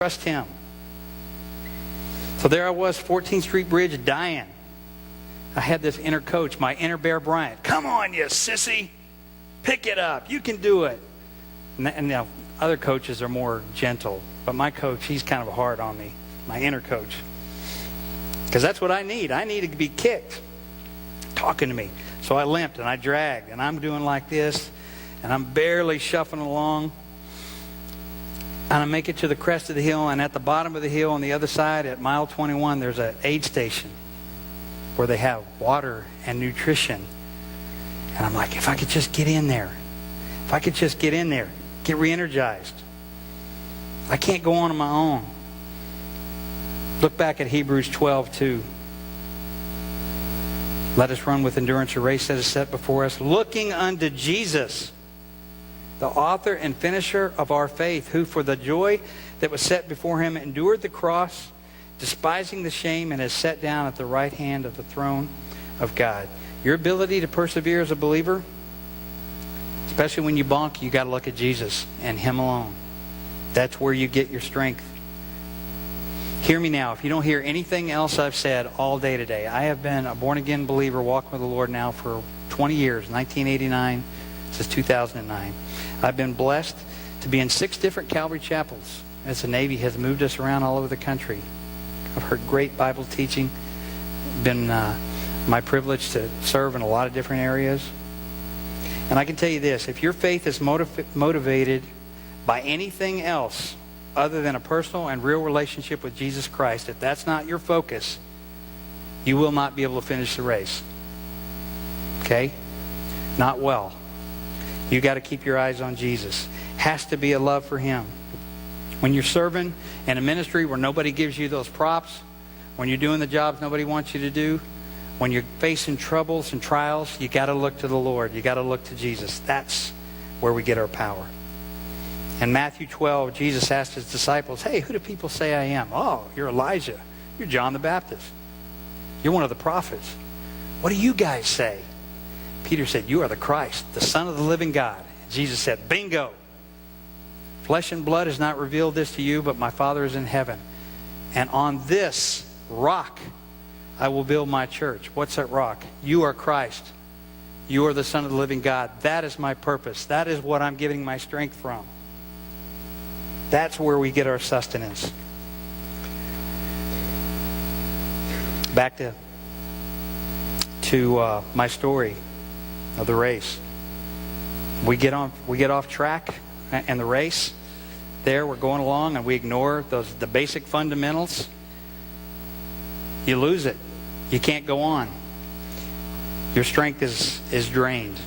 Trust Him. So there I was, 14th Street Bridge, dying. I had this inner coach, my inner Bear Bryant. Come on, you sissy. Pick it up. You can do it. And now other coaches are more gentle. But my coach, he's kind of hard on me. My inner coach. Because that's what I need. I need to be kicked. Talking to me. So I limped and I dragged. And I'm doing like this. And I'm barely shuffling along. And I make it to the crest of the hill, and at the bottom of the hill on the other side at mile 21, there's an aid station where they have water and nutrition. And I'm like, if I could just get in there. If I could just get in there, get re-energized. I can't go on my own. Look back at Hebrews 12:2. Let us run with endurance a race that is set before us, looking unto Jesus, the author and finisher of our faith, who for the joy that was set before him endured the cross, despising the shame, and is set down at the right hand of the throne of God. Your ability to persevere as a believer, especially when you bonk, you got to look at Jesus and Him alone. That's where you get your strength. Hear me now. If you don't hear anything else I've said all day today, I have been a born-again believer walking with the Lord now for 20 years, 1989 since 2009. I've been blessed to be in 6 different Calvary chapels as the Navy has moved us around all over the country. I've heard great Bible teaching. Been my privilege to serve in a lot of different areas. And I can tell you this, if your faith is motivated by anything else other than a personal and real relationship with Jesus Christ, if that's not your focus, you will not be able to finish the race. Okay? Not well. You got to keep your eyes on Jesus. Has to be a love for Him. When you're serving in a ministry where nobody gives you those props, when you're doing the jobs nobody wants you to do, when you're facing troubles and trials, you got to look to the Lord. You got to look to Jesus. That's where we get our power. In Matthew 12, Jesus asked His disciples, hey, who do people say I am? Oh, you're Elijah. You're John the Baptist. You're one of the prophets. What do you guys say? Peter said, you are the Christ, the Son of the living God. Jesus said, bingo. Flesh and blood has not revealed this to you, but my Father is in heaven. And on this rock I will build my church. What's that rock? You are Christ. You are the Son of the living God. That is my purpose. That is what I'm getting my strength from. That's where we get our sustenance. Back to my story of the race. We get off track in the race. There we're going along and we ignore the basic fundamentals. You lose it. You can't go on. Your strength is drained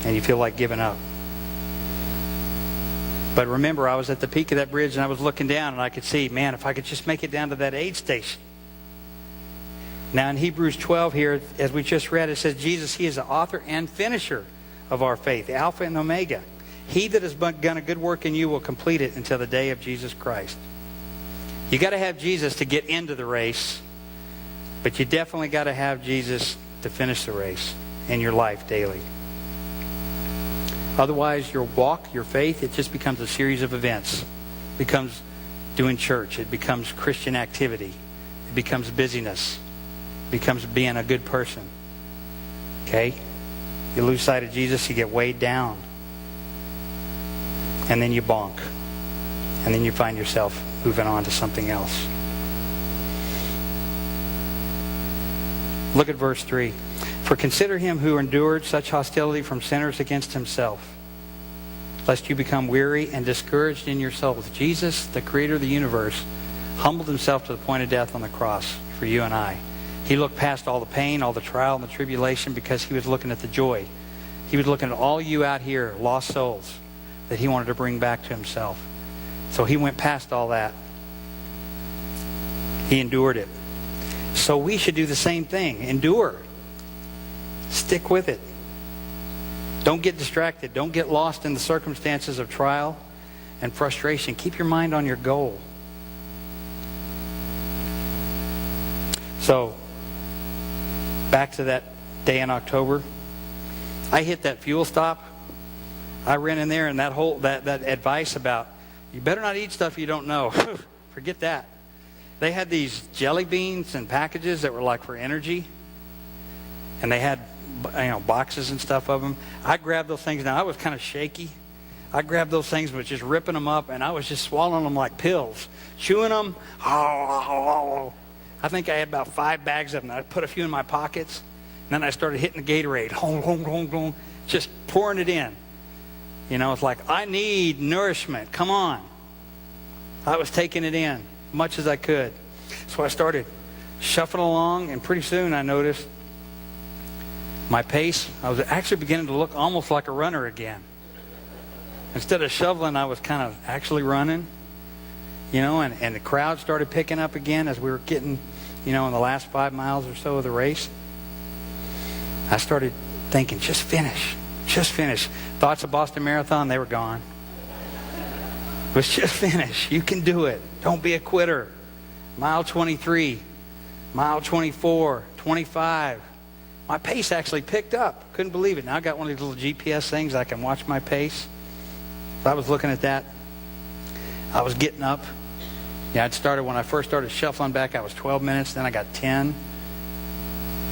and you feel like giving up. But remember, I was at the peak of that bridge and I was looking down and I could see, man, if I could just make it down to that aid station. Now in Hebrews 12 here, as we just read, it says, Jesus, He is the author and finisher of our faith, the Alpha and Omega. He that has begun a good work in you will complete it until the day of Jesus Christ. You got to have Jesus to get into the race, but you definitely got to have Jesus to finish the race in your life daily. Otherwise, your walk, your faith, it just becomes a series of events. It becomes doing church. It becomes Christian activity. It becomes busyness. It becomes being a good person. Okay? You lose sight of Jesus, you get weighed down. And then you bonk. And then you find yourself moving on to something else. Look at verse 3. For consider him who endured such hostility from sinners against himself, lest you become weary and discouraged in your souls. Jesus, the creator of the universe, humbled himself to the point of death on the cross for you and I. He looked past all the pain, all the trial and the tribulation because He was looking at the joy. He was looking at all you out here, lost souls, that He wanted to bring back to Himself. So He went past all that. He endured it. So we should do the same thing. Endure. Stick with it. Don't get distracted. Don't get lost in the circumstances of trial and frustration. Keep your mind on your goal. So, back to that day in October. I hit that fuel stop. I ran in there and that advice about You better not eat stuff you don't know. Forget that. They had these jelly beans in packages that were like for energy. And they had, boxes and stuff of them. I grabbed those things. Now, I was kind of shaky. I grabbed those things, but just ripping them up, and I was just swallowing them like pills. Chewing them. I think I had about 5 bags of them. I put a few in my pockets. And then I started hitting the Gatorade. Just pouring it in. It's like, I need nourishment. Come on. I was taking it in much as I could. So I started shuffling along, and pretty soon I noticed my pace. I was actually beginning to look almost like a runner again. Instead of shoveling, I was kind of actually running, and the crowd started picking up again as we were getting, in the last 5 miles or so of the race. I started thinking, just finish. Thoughts of Boston Marathon, they were gone. Let's just finish. You can do it. Don't be a quitter. Mile 23, mile 24, 25. My pace actually picked up. Couldn't believe it. Now I got one of these little GPS things. I can watch my pace. So I was looking at that. I was getting up. I'd started when I first started shuffling back. I was 12 minutes. Then I got 10.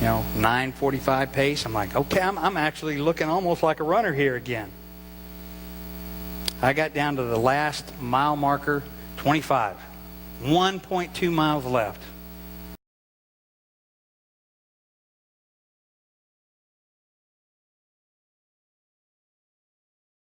9:45 pace. I'm like, okay, I'm actually looking almost like a runner here again. I got down to the last mile marker, 25. 1.2 miles left.